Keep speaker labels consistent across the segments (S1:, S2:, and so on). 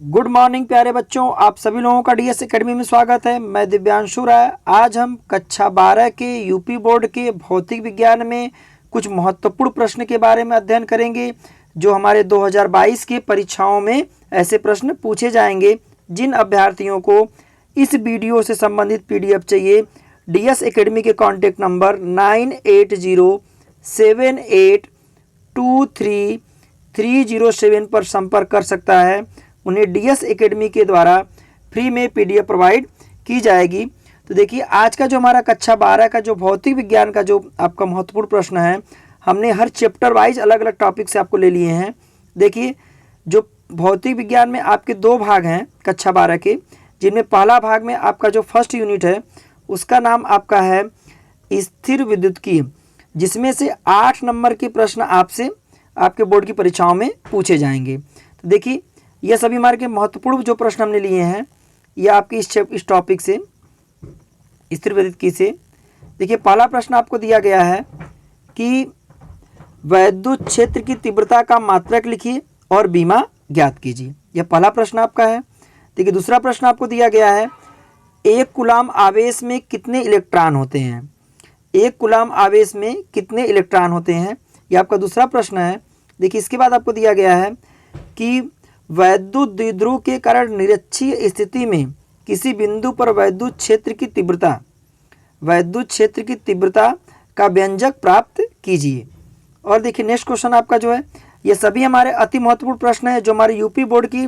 S1: Good morning प्यारे बच्चों, आप सभी लोगों का डीएस एकेडमी में स्वागत है। मैं दिव्यांशु राय। आज हम कक्षा 12 के यूपी बोर्ड के भौतिक विज्ञान में कुछ महत्वपूर्ण प्रश्न के बारे में अध्ययन करेंगे जो हमारे 2022 के परीक्षाओं में ऐसे प्रश्न पूछे जाएंगे। जिन अभ्यर्थियों को इस वीडियो से संबंधित पीडीएफ चाहिए, डीएस एकेडमी के कॉन्टैक्ट नंबर 9807823307 पर संपर्क कर सकता है। उन्हें डीएस एकेडमी के द्वारा फ्री में पीडीएफ प्रोवाइड की जाएगी। तो देखिए, आज का जो हमारा कक्षा 12 का जो भौतिक विज्ञान का जो आपका महत्वपूर्ण प्रश्न है, हमने हर चैप्टर वाइज अलग अलग टॉपिक से आपको ले लिए हैं। देखिए, जो भौतिक विज्ञान में आपके दो भाग हैं कक्षा 12 के, जिनमें पहला भाग में आपका जो फर्स्ट यूनिट है उसका नाम आपका है स्थिर विद्युतकी, जिसमें से 8 नंबर के प्रश्न आपसे आपके बोर्ड की परीक्षाओं में पूछे जाएंगे। तो देखिए, यह सभी हमारे के महत्वपूर्ण जो प्रश्न हमने लिए हैं ये आपके इस टॉपिक से, स्थिर विद्युतकी से। देखिए, पहला प्रश्न आपको दिया गया है कि वैद्युत क्षेत्र की तीव्रता का मात्रक लिखिए और बीमा ज्ञात कीजिए। यह पहला प्रश्न आपका है। देखिए, दूसरा प्रश्न आपको दिया गया है, एक कूलाम आवेश में कितने इलेक्ट्रॉन होते हैं। एक कूलाम आवेश में कितने इलेक्ट्रॉन होते हैं, यह आपका दूसरा प्रश्न है। देखिए, इसके बाद आपको दिया गया है कि वैद्युत द्विध्रुव के कारण निरक्षीय स्थिति में किसी बिंदु पर वैद्युत क्षेत्र की तीव्रता का व्यंजक प्राप्त कीजिए। और देखिए, नेक्स्ट क्वेश्चन आपका जो है, ये सभी हमारे अति महत्वपूर्ण प्रश्न है जो हमारे यूपी बोर्ड की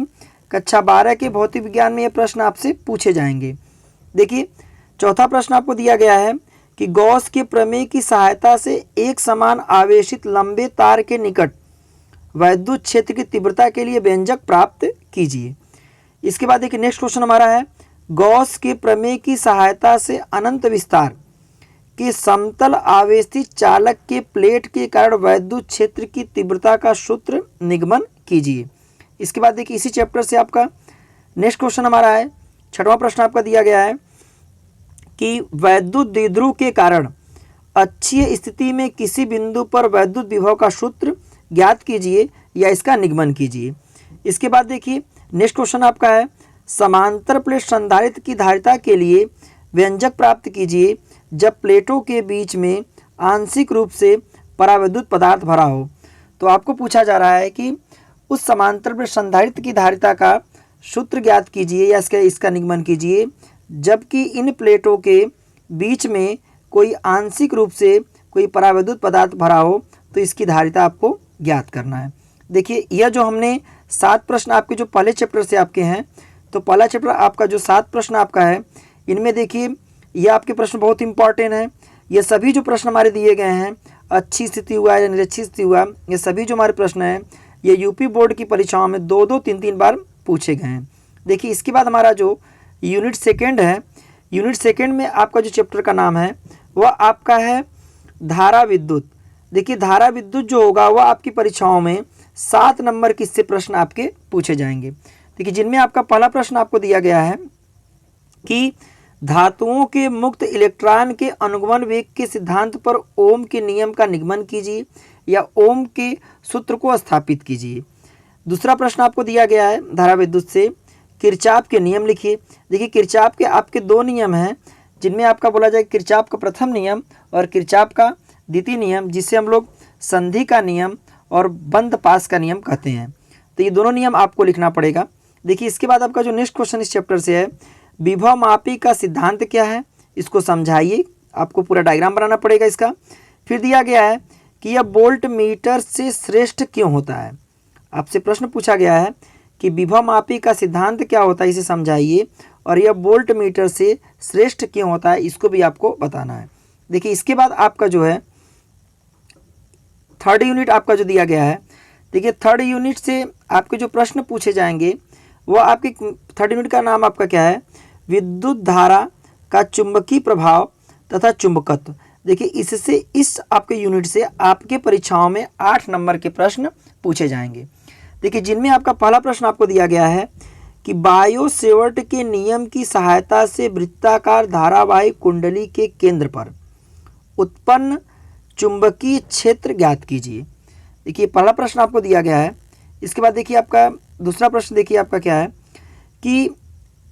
S1: कक्षा 12 के भौतिक विज्ञान में ये प्रश्न आपसे पूछे जाएंगे। देखिए, चौथा प्रश्न आपको दिया गया है कि गॉस के प्रमेय की सहायता से एक समान आवेशित लंबे तार के निकट वैद्युत क्षेत्र की तीव्रता के लिए व्यंजक प्राप्त कीजिए। इसके बाद देखिए, नेक्स्ट क्वेश्चन हमारा है, गॉस के प्रमेय की सहायता से अनंत विस्तार के समतल आवेशित चालक के प्लेट के कारण वैद्युत क्षेत्र की तीव्रता का सूत्र निगमन कीजिए। इसके बाद देखिए, इसी चैप्टर से आपका नेक्स्ट क्वेश्चन हमारा है, छठवां प्रश्न आपका दिया गया है कि वैद्युत द्विध्रुव के कारण अक्षीय स्थिति में किसी बिंदु पर वैद्युत विभव का सूत्र ज्ञात कीजिए या इसका निगमन कीजिए। इसके बाद देखिए, नेक्स्ट क्वेश्चन आपका है, समांतर प्लेट संधारित्र की धारिता के लिए व्यंजक प्राप्त कीजिए जब प्लेटों के बीच में आंशिक रूप से परावैद्युत पदार्थ भरा हो। तो आपको पूछा जा रहा है कि उस समांतर प्लेट संधारित्र की धारिता का सूत्र ज्ञात कीजिए या इसका निगमन कीजिए जबकि इन प्लेटों के बीच में कोई आंशिक रूप से कोई परावैद्युत पदार्थ भरा हो, तो इसकी धारिता आपको ज्ञात करना है। देखिए, यह जो हमने 7 प्रश्न आपके जो पहले चैप्टर से आपके हैं, तो पहला चैप्टर आपका जो 7 प्रश्न आपका है, इनमें देखिए यह आपके प्रश्न बहुत इंपॉर्टेंट हैं। ये सभी जो प्रश्न हमारे दिए गए हैं, अच्छी स्थिति हुआ या निरक्षी स्थिति हुआ, ये सभी जो हमारे प्रश्न हैं ये यूपी बोर्ड की परीक्षाओं में 2-2, 3-3 बार पूछे गए हैं। देखिए, इसके बाद हमारा जो यूनिट सेकेंड है, यूनिट सेकेंड में आपका जो चैप्टर का नाम है वह आपका है धारा विद्युत। देखिए, धारा विद्युत जो होगा वह आपकी परीक्षाओं में 7 नंबर के इससे प्रश्न आपके पूछे जाएंगे। देखिए, जिनमें आपका पहला प्रश्न आपको दिया गया है कि धातुओं के मुक्त इलेक्ट्रॉन के अनुगमन वेग के सिद्धांत पर ओम के नियम का निगमन कीजिए या ओम के सूत्र को स्थापित कीजिए। दूसरा प्रश्न आपको दिया गया है, धारा विद्युत से किरचॉफ के नियम लिखिए। देखिए, किरचॉफ के आपके 2 नियम हैं, जिनमें आपका बोला जाए किरचॉफ का प्रथम नियम और किरचॉफ का द्वितीय नियम, जिसे हम लोग संधि का नियम और बंद पास का नियम कहते हैं। तो ये दोनों नियम आपको लिखना पड़ेगा। देखिए, इसके बाद आपका जो नेक्स्ट क्वेश्चन इस चैप्टर से है, विभव मापी का सिद्धांत क्या है, इसको समझाइए। आपको पूरा डायग्राम बनाना पड़ेगा इसका। फिर दिया गया है कि यह वोल्ट मीटर से श्रेष्ठ क्यों होता है। आपसे प्रश्न पूछा गया है कि विभव मापी का सिद्धांत क्या होता है, इसे समझाइए, और यह वोल्ट मीटर से श्रेष्ठ क्यों होता है, इसको भी आपको बताना है। देखिए, इसके बाद आपका जो है थर्ड यूनिट आपका जो दिया गया है, देखिए थर्ड यूनिट से आपके जो प्रश्न पूछे जाएंगे वो आपके थर्ड यूनिट का नाम आपका क्या है, विद्युत धारा का चुंबकीय प्रभाव तथा चुंबकत्व। देखिए, इससे इस आपके यूनिट से आपके परीक्षाओं में 8 नंबर के प्रश्न पूछे जाएंगे। देखिए, जिनमें आपका पहला प्रश्न आपको दिया गया है कि बायो सेवर्ट के नियम की सहायता से वृत्ताकार धारावाही कुंडली के केंद्र पर उत्पन्न चुंबकीय क्षेत्र ज्ञात कीजिए। देखिए, पहला प्रश्न आपको दिया गया है। इसके बाद देखिए, आपका दूसरा प्रश्न देखिए आपका क्या है कि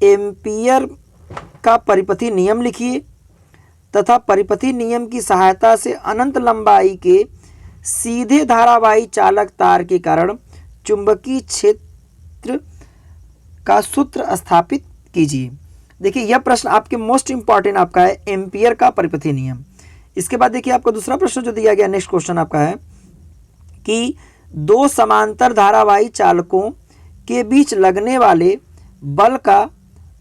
S1: एम्पियर का परिपथी नियम लिखिए तथा परिपथी नियम की सहायता से अनंत लंबाई के सीधे धारावाही चालक तार के कारण चुंबकीय क्षेत्र का सूत्र स्थापित कीजिए। देखिए यह प्रश्न आपके मोस्ट इंपॉर्टेंट आपका है, एम्पियर का परिपथी नियम। इसके बाद देखिए आपका दूसरा प्रश्न जो दिया गया, नेक्स्ट क्वेश्चन आपका है कि दो समांतर धारावाही चालकों के बीच लगने वाले बल का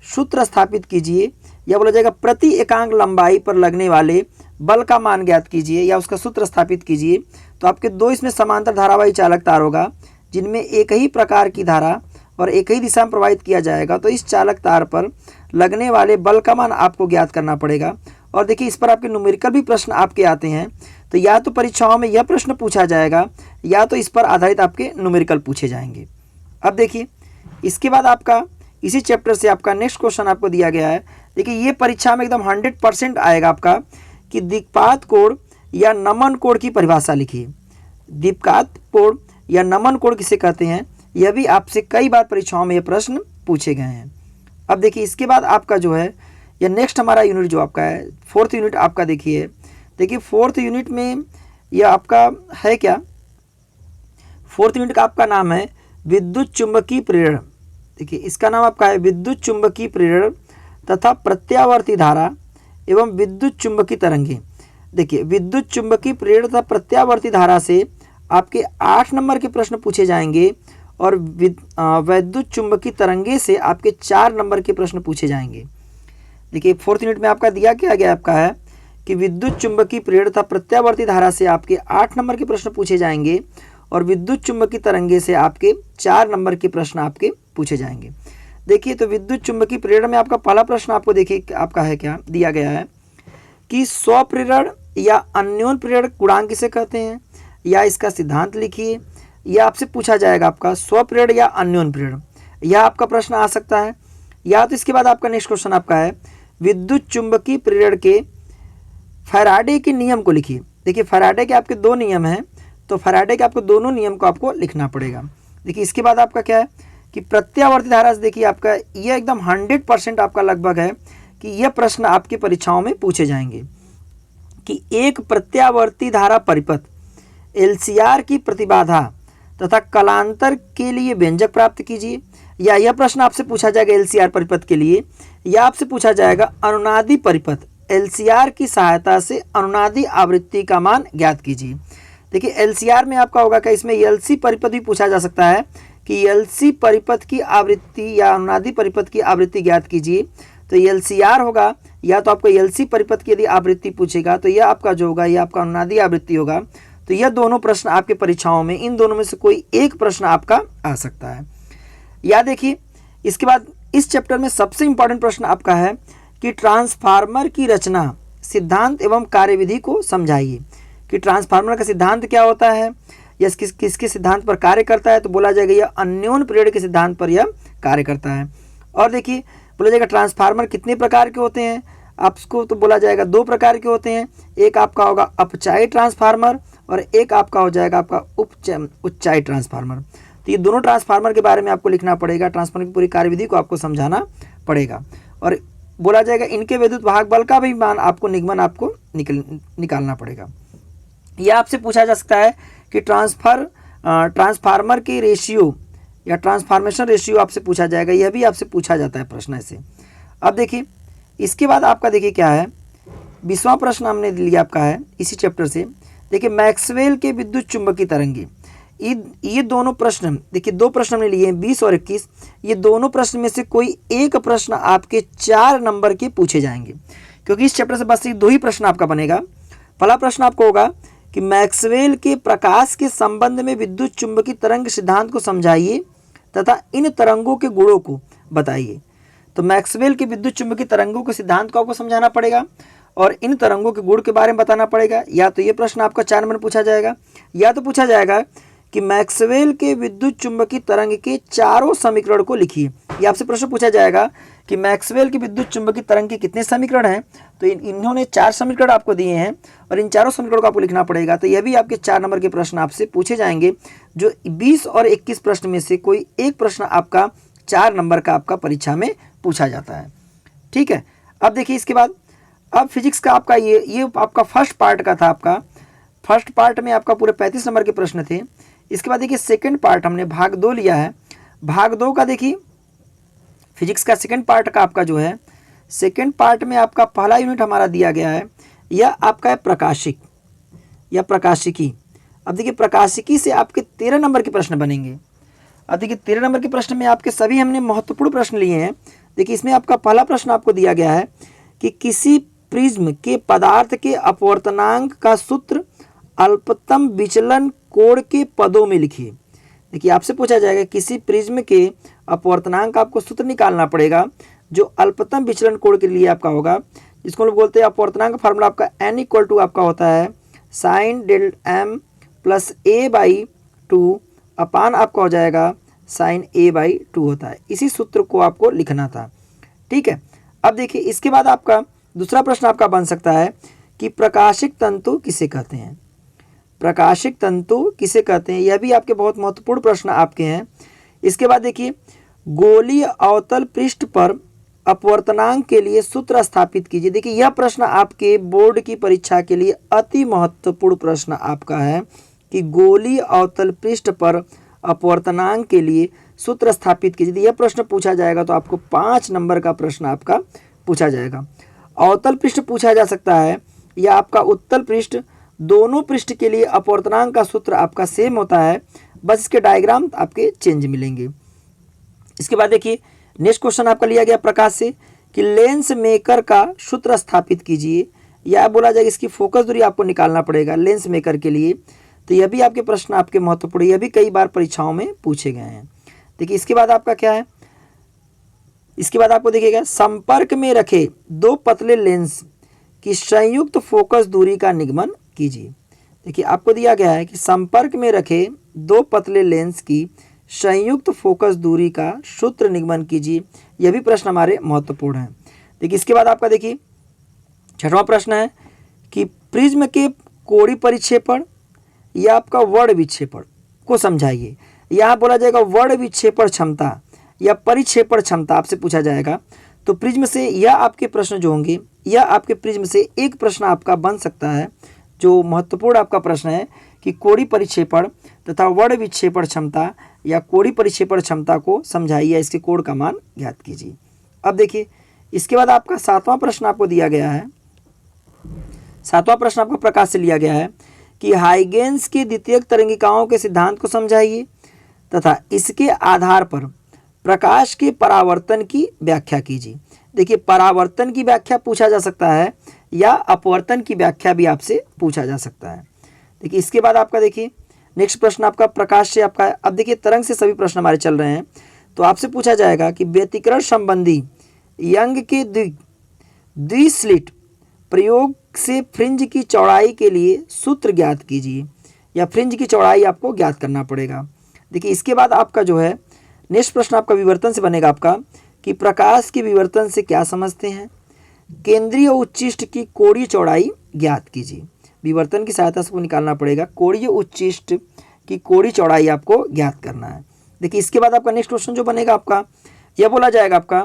S1: सूत्र स्थापित कीजिए, या बोला जाएगा प्रति एकांक लंबाई पर लगने वाले बल का मान ज्ञात कीजिए या उसका सूत्र स्थापित कीजिए। तो आपके दो इसमें समांतर धारावाही चालक तार होगा जिनमें एक ही प्रकार की धारा और एक ही दिशा में प्रवाहित किया जाएगा। तो इस चालक तार पर लगने वाले बल का मान आपको ज्ञात करना पड़ेगा। और देखिए इस पर आपके न्यूमेरिकल भी प्रश्न आपके आते हैं, तो या तो परीक्षाओं में यह प्रश्न पूछा जाएगा या तो इस पर आधारित आपके न्यूमेरिकल पूछे जाएंगे। अब देखिए इसके बाद आपका इसी चैप्टर से आपका नेक्स्ट क्वेश्चन आपको दिया गया है। देखिए ये परीक्षा में एकदम 100% आएगा आपका कि दिक्पात कोण या नमन कोण की परिभाषा लिखिए। दिक्पात कोण या नमन कोण किसे कहते हैं, यह भी आपसे कई बार परीक्षाओं में ये प्रश्न पूछे गए हैं। अब देखिए इसके बाद आपका जो है या नेक्स्ट हमारा यूनिट जो आपका है 4th यूनिट आपका देखिए 4th यूनिट में यह आपका है क्या, 4th यूनिट का आपका नाम है विद्युत चुंबकीय प्रेरण। देखिए इसका नाम आपका है विद्युत चुंबकीय प्रेरण तथा प्रत्यावर्ती धारा एवं विद्युत चुंबकीय तरंगे। देखिए विद्युत चुंबकीय प्रेरण तथा प्रत्यावर्ती धारा से आपके 8 नंबर के प्रश्न पूछे जाएंगे और विद्युत चुंबकीय तरंगे से आपके 4 नंबर के प्रश्न पूछे जाएंगे। देखिए 4th यूनिट में आपका दिया क्या गया आपका है कि विद्युत चुंबकीय प्रेरण तथा प्रत्यावर्ती धारा से आपके 8 नंबर के प्रश्न पूछे जाएंगे और विद्युत चुंबकीय तरंगे से आपके 4 नंबर के प्रश्न आपके पूछे जाएंगे। देखिए तो विद्युत चुंबकीय प्रेरण में आपका पहला प्रश्न आपको देखिए आपका है क्या दिया गया है कि स्वप्रेरण या अन्योन प्रेरण गुणांक किसे कहते हैं, या इसका सिद्धांत लिखिए। यह आपसे पूछा जाएगा आपका स्वप्रेरण या अन्योन प्रेरण, यह आपका प्रश्न आ सकता है। या तो इसके बाद आपका नेक्स्ट क्वेश्चन आपका है विद्युत चुंबकीय प्रेरण के फैराडे के नियम को लिखिए। देखिए फैराडे के आपके 2 नियम हैं, तो फैराडे के आपको दोनों नियम को आपको लिखना पड़ेगा। देखिए इसके बाद आपका क्या है कि प्रत्यावर्ती धारा से देखिए आपका यह एकदम 100% आपका लगभग है कि यह प्रश्न आपकी परीक्षाओं में पूछे जाएंगे कि एक प्रत्यावर्ती धारा परिपथ LCR की प्रतिबाधा तथा कलांतर के लिए व्यंजक प्राप्त कीजिए। या यह प्रश्न आपसे पूछा जाएगा LCR परिपथ के लिए, या आपसे पूछा जाएगा अनुनादी परिपथ LCR की सहायता से अनुनादी आवृत्ति का मान ज्ञात कीजिए। देखिए LCR में आपका होगा क्या, इसमें LC परिपथ भी पूछा जा सकता है कि LC परिपथ की आवृत्ति या अनुनादी परिपथ की आवृत्ति ज्ञात कीजिए। तो LCR होगा या तो आपको LC परिपथ की यदि आवृत्ति पूछेगा तो यह आपका जो होगा यह आपका अनुनादी आवृत्ति होगा। तो यह दोनों प्रश्न आपके परीक्षाओं में इन दोनों में से कोई एक प्रश्न आपका आ सकता है। या देखिए इसके बाद इस चैप्टर में सबसे इंपॉर्टेंट प्रश्न आपका है कि ट्रांसफार्मर की रचना सिद्धांत एवं कार्यविधि को समझाइए। कि ट्रांसफार्मर का सिद्धांत क्या होता है या किसके सिद्धांत पर कार्य करता है, तो बोला जाएगा यह अन्योन प्रेरण के सिद्धांत पर यह कार्य करता है। और देखिए बोला जाएगा ट्रांसफार्मर कितने प्रकार के होते हैं, आपको तो बोला जाएगा 2 प्रकार के होते हैं। एक आपका होगा अपचायी ट्रांसफार्मर और एक आपका हो जाएगा आपका उच्चायी ट्रांसफार्मर। तो ये दोनों ट्रांसफार्मर के बारे में आपको लिखना पड़ेगा, ट्रांसफार्मर की पूरी कार्यविधि को आपको समझाना पड़ेगा। और बोला जाएगा इनके विद्युत वाहक बल का भी मान आपको निगमन आपको निकालना पड़ेगा। यह आपसे पूछा जा सकता है कि ट्रांसफार्मर की रेशियो या ट्रांसफॉर्मेशन रेशियो आपसे पूछा जाएगा, यह भी आपसे पूछा जाता है प्रश्न ऐसे। अब देखिए इसके बाद आपका देखिए क्या है 20वां प्रश्न हमने लिया आपका है इसी चैप्टर से। देखिए मैक्सवेल के विद्युत चुंबकीय तरंगे, ये दोनों प्रश्न देखिए 2 प्रश्न हमने लिए हैं 20 और 21। ये दोनों प्रश्न में से कोई एक प्रश्न आपके 4 नंबर के पूछे जाएंगे, क्योंकि इस चैप्टर से बस 2 ही प्रश्न आपका बनेगा। पहला प्रश्न आपको होगा कि मैक्सवेल के प्रकाश के संबंध में विद्युत चुंबकीय तरंग सिद्धांत को समझाइए तथा इन तरंगों के गुणों को बताइए। तो मैक्सवेल के विद्युत चुंबकीय तरंगों के सिद्धांत को आपको समझाना पड़ेगा और इन तरंगों के गुण के बारे में बताना पड़ेगा। या तो ये प्रश्न आपका 4 नंबर पूछा जाएगा, या तो पूछा जाएगा कि मैक्सवेल के विद्युत चुंबकीय तरंग के चारों समीकरण को लिखिए। ये आपसे प्रश्न पूछा जाएगा कि मैक्सवेल की विद्युत चुंबकीय तरंग के कितने समीकरण हैं, तो इन्होंने 4 समीकरण आपको दिए हैं और इन चारों समीकरणों को आपको लिखना पड़ेगा। तो यह भी आपके 4 नंबर के प्रश्न आपसे पूछे जाएंगे। जो 20 और 21 प्रश्न में से कोई एक प्रश्न आपका 4 नंबर का आपका परीक्षा में पूछा जाता है। ठीक है, अब देखिए इसके बाद अब फिजिक्स का आपका ये आपका फर्स्ट पार्ट का था। आपका फर्स्ट पार्ट में आपका पूरे 35 नंबर के प्रश्न थे। इसके बाद देखिए सेकंड पार्ट हमने भाग 2 लिया है। भाग 2 का देखिए फिजिक्स का सेकंड पार्ट का आपका जो है, सेकंड पार्ट में आपका पहला यूनिट हमारा दिया गया है, यह आपका है प्रकाशिक या प्रकाशिकी। अब देखिए प्रकाशिकी से आपके 13 नंबर के प्रश्न बनेंगे। अब देखिए 13 नंबर के प्रश्न में आपके सभी हमने महत्वपूर्ण प्रश्न लिए हैं। देखिए इसमें आपका पहला प्रश्न आपको दिया गया है कि किसी प्रिज्म के पदार्थ के अपवर्तनांक का सूत्र अल्पतम विचलन कोण के पदों में लिखिए। देखिए आपसे पूछा जाएगा किसी प्रिज्म के अपवर्तनांक का आपको सूत्र निकालना पड़ेगा जो अल्पतम विचलन कोण के लिए आपका होगा, जिसको हम लोग बोलते हैं अपवर्तनांक फार्मूला आपका n इक्वल टू आपका होता है साइन डेल m plus a by 2 upon आपका हो जाएगा साइन a बाई 2 होता है। इसी सूत्र को आपको लिखना था। ठीक है, अब देखिए इसके बाद आपका दूसरा प्रश्न आपका बन सकता है कि प्रकाशिक तंतु किसे कहते हैं। प्रकाशिक तंतु किसे कहते हैं, यह भी आपके बहुत महत्वपूर्ण प्रश्न आपके हैं। इसके बाद देखिए गोलीय अवतल पृष्ठ पर अपवर्तनांक के लिए सूत्र स्थापित कीजिए। देखिए यह प्रश्न आपके बोर्ड की परीक्षा के लिए अति महत्वपूर्ण प्रश्न आपका है कि गोलीय अवतल पृष्ठ पर अपवर्तनांक के लिए सूत्र स्थापित कीजिए। यह प्रश्न पूछा जाएगा तो आपको 5 नंबर का प्रश्न आपका पूछा जाएगा। अवतल पृष्ठ पूछा जा सकता है या आपका उत्तल पृष्ठ, दोनों पृष्ठ के लिए अपवर्तनांक का सूत्र आपका सेम होता है, बस इसके डायग्राम आपके चेंज मिलेंगे। इसके बाद देखिए नेक्स्ट क्वेश्चन आपका लिया गया प्रकाश से कि लेंस मेकर का सूत्र स्थापित कीजिए, या बोला जाएगा इसकी फोकस दूरी आपको निकालना पड़ेगा लेंस मेकर के लिए। तो यह भी आपके प्रश्न आपके महत्वपूर्ण, यह भी कई बार परीक्षाओं में पूछे गए हैं। देखिए इसके बाद आपका क्या है, इसके बाद आपको देखिएगा संपर्क में रखे 2 पतले लेंस की संयुक्त फोकस दूरी का निगमन कीजिए। देखिए आपको दिया गया है कि संपर्क में रखे 2 पतले लेंस की संयुक्त फोकस दूरी का सूत्र निगमन कीजिए। यह भी प्रश्न हमारे महत्वपूर्ण है। देखिए इसके बाद आपका देखिए 6वां प्रश्न है कि प्रिज्म के कोणीय परिक्षेपण या आपका वर्ण विक्षेपण को समझाइए। यहाँ बोला जाएगा वर्ण विक्षेपण क्षमता या परिक्षेपण क्षमता आपसे पूछा जाएगा। तो प्रिज्म से यह आपके प्रश्न जो होंगे, यह आपके प्रिज्म से एक प्रश्न आपका बन सकता है जो महत्वपूर्ण आपका प्रश्न है कि कोणीय परिक्षेपण तथा वर्ण विक्षेपण क्षमता या कोणीय परिक्षेपण क्षमता को समझाइए, इसके कोण का मान ज्ञात कीजिए। अब देखिए इसके बाद आपका 7वां प्रश्न आपको दिया गया है। 7वां प्रश्न आपको प्रकाश से लिया गया है कि हाइगेंस की द्वितीयक तरंगिकाओं के सिद्धांत को समझाइए तथा इसके आधार पर प्रकाश के परावर्तन की व्याख्या कीजिए। देखिए परावर्तन की व्याख्या पूछा जा सकता है या अपवर्तन की व्याख्या भी आपसे पूछा जा सकता है। देखिए इसके बाद आपका देखिए नेक्स्ट प्रश्न आपका प्रकाश से आपका, अब देखिए तरंग से सभी प्रश्न हमारे चल रहे हैं। तो आपसे पूछा जाएगा कि व्यतिकरण संबंधी यंग के द्विस्लिट प्रयोग से फ्रिंज की चौड़ाई के लिए सूत्र ज्ञात कीजिए, या फ्रिंज की चौड़ाई आपको ज्ञात करना पड़ेगा। देखिए इसके बाद आपका जो है नेक्स्ट प्रश्न आपका विवर्तन से बनेगा आपका कि प्रकाश के विवर्तन से क्या समझते हैं। केंद्रीय उच्चिष्ट की कोणीय चौड़ाई ज्ञात कीजिए। विवर्तन की सहायता से निकालना पड़ेगा, कोणीय उच्चिष्ट की कोणीय चौड़ाई आपको ज्ञात करना है। देखिए इसके बाद आपका नेक्स्ट क्वेश्चन जो बनेगा आपका, यह बोला जाएगा आपका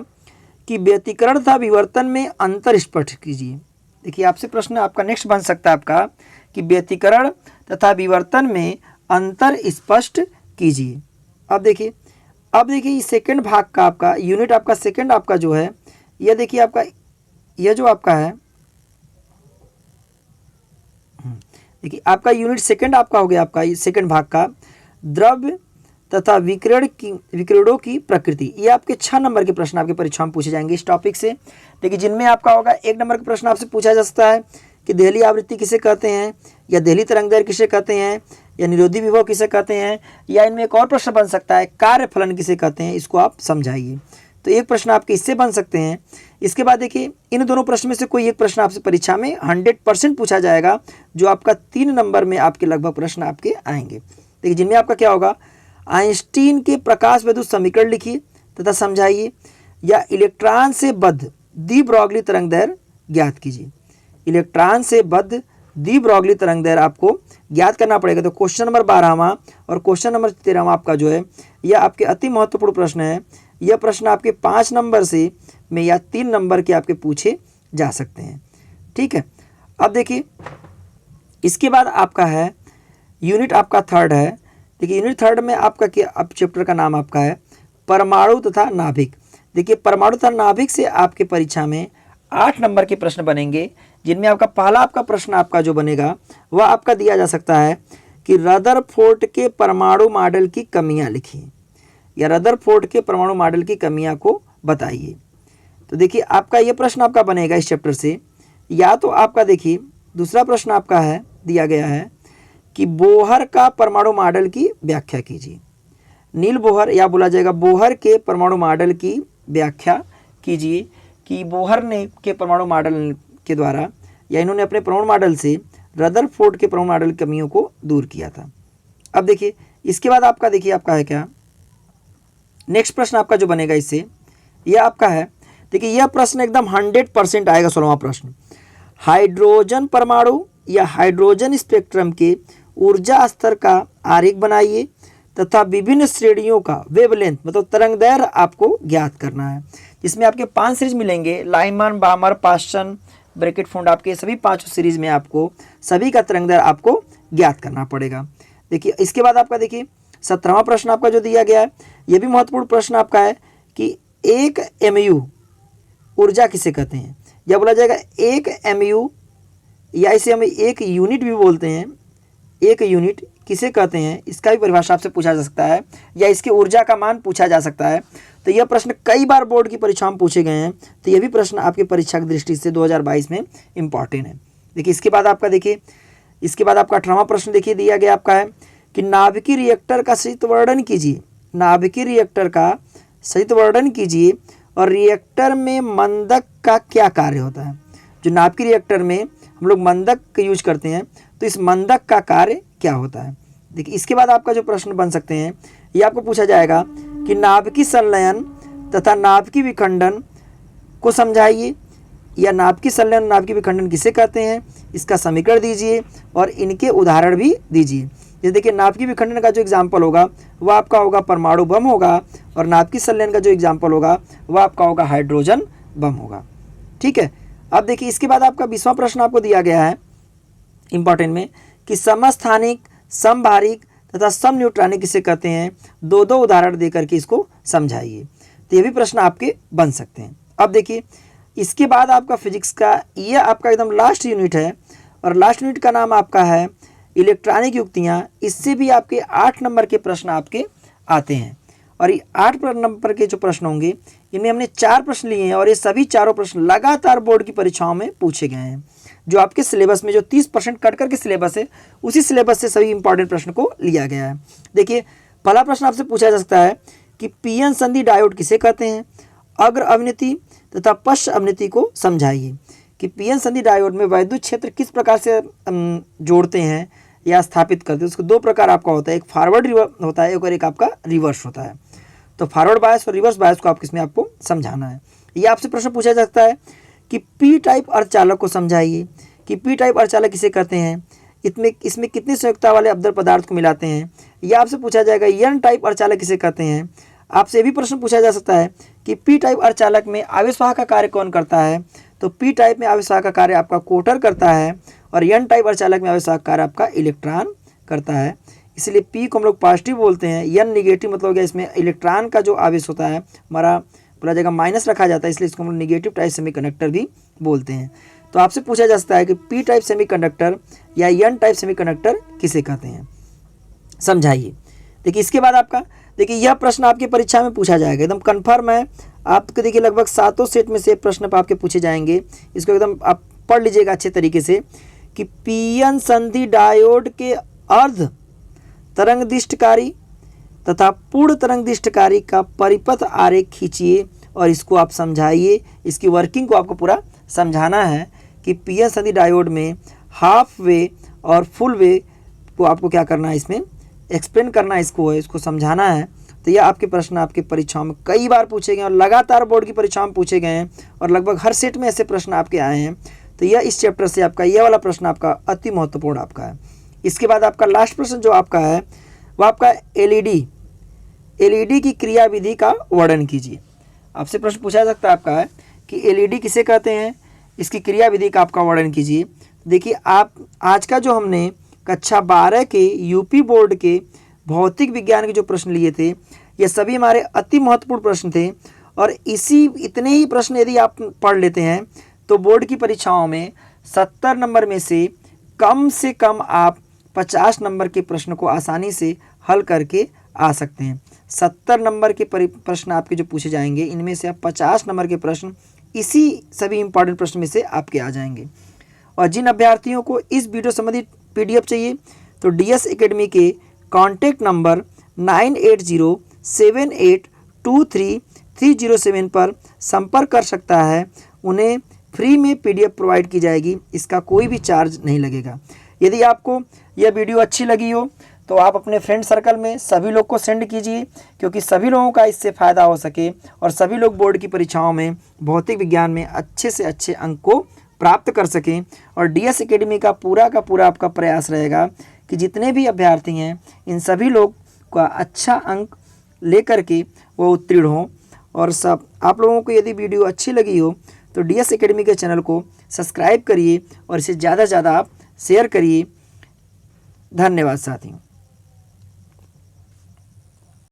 S1: कि व्यतिकरण तथा विवर्तन में अंतर स्पष्ट कीजिए। देखिए आपसे प्रश्न आपका नेक्स्ट बन सकता है आपका कि व्यतिकरण तथा विवर्तन में अंतर स्पष्ट कीजिए। अब देखिए सेकंड भाग का आपका यूनिट आपका सेकंड आपका जो है, यह देखिए आपका यह जो आपका है, देखिए आपका यूनिट सेकंड आपका हो गया आपका सेकंड भाग का द्रव्य तथा विकिरणों की प्रकृति। ये आपके 6 नंबर के प्रश्न आपके परीक्षा में पूछे जाएंगे इस टॉपिक से। देखिए जिनमें आपका होगा 1 नंबर का प्रश्न आपसे पूछा जा सकता है कि देहली आवृत्ति किसे कहते हैं, या देहली तरंगदैर्घ्य किसे कहते हैं, या निरोधी विभव किसे कहते हैं, या इनमें एक और प्रश्न बन सकता है कार्य फलन किसे कहते हैं, इसको आप समझाइए। तो एक प्रश्न आपके इससे बन सकते हैं। इसके बाद देखिए इन दोनों प्रश्न में से कोई एक प्रश्न आपसे परीक्षा में 100% पूछा जाएगा, जो आपका 3 नंबर में आपके लगभग प्रश्न आपके आएंगे। देखिए जिनमें आपका क्या होगा, आइंस्टीन के प्रकाश विद्युत समीकरण लिखिए तथा समझाइए, या इलेक्ट्रॉन से बद्ध दी ब्रॉगली तरंगदैर्घ्य ज्ञात कीजिए। इलेक्ट्रॉन से बद्ध डी ब्रॉगली तरंग दैर्घ्य आपको ज्ञात करना पड़ेगा। तो क्वेश्चन नंबर 12वां और क्वेश्चन नंबर 13वां आपका जो है यह आपके अति महत्वपूर्ण प्रश्न है। यह प्रश्न आपके 5 नंबर से में या 3 नंबर के आपके पूछे जा सकते हैं। ठीक है, अब देखिए इसके बाद आपका है यूनिट आपका थर्ड है। देखिए यूनिट थर्ड में आपका क्या, अब चैप्टर का नाम आपका है परमाणु तथा नाभिक। देखिए परमाणु तथा नाभिक से आपके परीक्षा में 8 नंबर के प्रश्न बनेंगे, जिनमें आपका पहला आपका प्रश्न आपका जो बनेगा वह आपका दिया जा सकता है कि रदरफोर्ड के परमाणु मॉडल की कमियां लिखिए, या रदरफोर्ड के परमाणु मॉडल की कमियां को बताइए। तो देखिए आपका ये प्रश्न आपका बनेगा इस चैप्टर से। या तो आपका देखिए दूसरा प्रश्न आपका है दिया गया है कि बोहर का परमाणु मॉडल की व्याख्या कीजिए। नील बोहर या बोला जाएगा बोहर के परमाणु मॉडल की व्याख्या कीजिए कि बोहर ने के परमाणु मॉडल के द्वारा या इन्होंने अपने परमाणु मॉडल से रदरफोर्ड के परमाणु मॉडल की कमियों को दूर किया था। अब देखिए इसके बाद आपका देखिए आपका है क्या नेक्स्ट प्रश्न आपका जो बनेगा इससे यह आपका है। देखिए यह प्रश्न एकदम 100% आएगा। 16वां प्रश्न, हाइड्रोजन परमाणु या हाइड्रोजन स्पेक्ट्रम के ऊर्जा स्तर का आरेख बनाइए तथा विभिन्न श्रेणियों का वेवलेंथ मतलब तरंगदैर्घ्य आपको ज्ञात करना है। जिसमें आपके 5 सीरीज मिलेंगे, लाइमन, बामर, पास्टन, ब्रैकेट फुंड, आपके सभी 5 सीरीज में आपको सभी का तरंगदैर्घ्य आपको ज्ञात करना पड़ेगा। देखिए इसके बाद आपका देखिए 17वां प्रश्न आपका जो दिया गया है यह भी महत्वपूर्ण प्रश्न आपका है कि 1 MU ऊर्जा किसे कहते हैं, या बोला जाएगा 1 MU या इसे हम 1 यूनिट भी बोलते हैं। 1 यूनिट किसे कहते हैं इसका भी परिभाषा आपसे पूछा जा सकता है, या इसकी ऊर्जा का मान पूछा जा सकता है। तो यह प्रश्न कई बार बोर्ड की परीक्षाओं में पूछे गए हैं। तो यह भी प्रश्न आपकी परीक्षा की दृष्टि से 2022 में इम्पॉर्टेंट है। देखिए इसके बाद आपका देखिए इसके बाद आपका 18वां प्रश्न देखिए दिया गया आपका है कि नाभिकीय रिएक्टर का सहित वर्णन कीजिए। नाभिकीय रिएक्टर का सहित वर्णन कीजिए और रिएक्टर में मंदक का क्या कार्य होता है। जो नाभिकीय रिएक्टर में हम लोग मंदक का यूज करते हैं तो इस मंदक का कार्य क्या होता है। देखिए इसके बाद आपका जो प्रश्न बन सकते हैं ये आपको पूछा जाएगा कि नाभिकीय संलयन तथा नाभिकीय विखंडन को समझाइए, या नाभिकीय संलयन नाभिकीय विखंडन किसे कहते हैं इसका समीकरण दीजिए और इनके उदाहरण भी दीजिए। जैसे देखिए नाभिकीय विखंडन का जो एग्जाम्पल होगा वह आपका होगा परमाणु बम होगा, और नाभिकीय संलयन का जो एग्जाम्पल होगा वह आपका होगा हाइड्रोजन बम होगा। ठीक है, अब देखिए इसके बाद आपका 20वां प्रश्न आपको दिया गया है इंपॉर्टेंट में कि समस्थानिक, समभारिक तथा सम न्यूट्रॉनिक किसे कहते हैं। 2 उदाहरण देकर के इसको समझाइए। तो ये भी प्रश्न आपके बन सकते हैं। अब देखिए इसके बाद आपका फिजिक्स का ये आपका एकदम लास्ट यूनिट है, और लास्ट यूनिट का नाम आपका है इलेक्ट्रॉनिक युक्तियाँ। इससे भी आपके 8 नंबर के प्रश्न आपके आते हैं, और ये 8 नंबर के जो प्रश्न होंगे इनमें हमने 4 प्रश्न लिए हैं, और ये सभी चारों प्रश्न लगातार बोर्ड की परीक्षाओं में पूछे गए हैं। जो आपके सिलेबस में जो 30% कट करके सिलेबस है उसी सिलेबस से सभी इंपॉर्टेंट प्रश्न को लिया गया है। देखिए पहला प्रश्न आपसे पूछा जा सकता है कि पीएन संधि डायोड किसे कहते हैं। अग्र अवनति तथा पश्च अवनति को समझाइए कि पीएन संधि डायोड में वैद्युत क्षेत्र किस प्रकार से जोड़ते हैं या स्थापित करते हैं। उसको 2 प्रकार आपका होता है, एक फॉरवर्ड होता है और एक आपका रिवर्स होता है। तो फॉरवर्ड बायस और रिवर्स बायस को आप किसमें आपको समझाना है। ये आपसे प्रश्न पूछा जा सकता है कि पी टाइप अर्धचालक को समझाइए कि पी टाइप अर्धचालक किसे कहते हैं, इसमें कितनी संयुक्ता वाले अब्दल पदार्थ को मिलाते हैं। यह आपसे पूछा जाएगा एन टाइप अर्धचालक किसे कहते हैं। आपसे भी प्रश्न पूछा जा सकता है कि पी टाइप अर्धचालक में आवेशवाहक का कार्य कौन करता है। तो पी टाइप में आवेशवाहक का कार्य आपका कोटर करता है, और एन टाइप अर्धचालक में आवेशवाहक कार्य आपका इलेक्ट्रॉन करता है। इसलिए पी को हम लोग पॉजिटिव बोलते हैं, एन निगेटिव मतलब हो गया इसमें इलेक्ट्रॉन का जो आवेश होता है हमारा बोला जाएगा माइनस रखा जाता है, इसलिए इसको हम लोग निगेटिव टाइप सेमीकंडक्टर भी बोलते हैं। तो आपसे पूछा जा सकता है कि पी टाइप सेमीकंडक्टर या एन टाइप सेमीकंडक्टर किसे कहते हैं, समझाइए। देखिए इसके बाद आपका देखिए यह प्रश्न आपकी परीक्षा में पूछा जाएगा, एकदम कन्फर्म है। आपको देखिए लगभग 7 सेट में से प्रश्न आपके पूछे जाएंगे। इसको एकदम आप पढ़ लीजिएगा अच्छे तरीके से कि पीएन संधि डायोड के अर्ध तरंगदिष्टकारी तथा पूर्ण तरंगदिष्टकारी का परिपथ आरेख खींचिए और इसको आप समझाइए। इसकी वर्किंग को आपको पूरा समझाना है कि पीएन संधि डायोड में हाफ वे और फुल वे को आपको क्या करना है, इसमें एक्सप्लेन करना है, इसको समझाना है। तो यह आपके प्रश्न आपके परीक्षाओं में कई बार पूछे गए और लगातार बोर्ड की परीक्षाओं में पूछे गए हैं, और लगभग हर सेट में ऐसे प्रश्न आपके आए हैं। तो यह इस चैप्टर से आपका ये वाला प्रश्न आपका अति महत्वपूर्ण आपका है। इसके बाद आपका लास्ट प्रश्न जो आपका है वह आपका एलईडी की क्रियाविधि का वर्णन कीजिए। आपसे प्रश्न पूछा जा सकता है आपका है कि एलईडी किसे कहते हैं, इसकी क्रियाविधि का आपका वर्णन कीजिए। देखिए आप आज का जो हमने कक्षा 12 के यूपी बोर्ड के भौतिक विज्ञान के जो प्रश्न लिए थे ये सभी हमारे अति महत्वपूर्ण प्रश्न थे, और इतने ही प्रश्न यदि आप पढ़ लेते हैं तो बोर्ड की परीक्षाओं में 70 नंबर में से कम आप 50 नंबर के प्रश्न को आसानी से हल करके आ सकते हैं। 70 नंबर के प्रश्न आपके जो पूछे जाएंगे इनमें से आप 50 नंबर के प्रश्न इसी सभी इंपॉर्टेंट प्रश्न में से आपके आ जाएंगे। और जिन अभ्यर्थियों को इस वीडियो संबंधित PDF चाहिए तो DS एकेडमी के कॉन्टैक्ट नंबर 9807823307 पर संपर्क कर सकता है। उन्हें फ्री में PDF प्रोवाइड की जाएगी, इसका कोई भी चार्ज नहीं लगेगा। यदि आपको यह वीडियो अच्छी लगी हो तो आप अपने फ्रेंड सर्कल में सभी लोग को सेंड कीजिए, क्योंकि सभी लोगों का इससे फ़ायदा हो सके और सभी लोग बोर्ड की परीक्षाओं में भौतिक विज्ञान में अच्छे से अच्छे अंक को प्राप्त कर सकें। और DS एकेडमी का पूरा आपका प्रयास रहेगा कि जितने भी अभ्यर्थी हैं इन सभी लोग का अच्छा अंक लेकर के वो उत्तीर्ण हों। और सब आप लोगों को यदि वीडियो अच्छी लगी हो तो DS एकेडमी के चैनल को सब्सक्राइब करिए और इसे ज़्यादा से ज़्यादा आप शेयर करिए। धन्यवाद साथियों।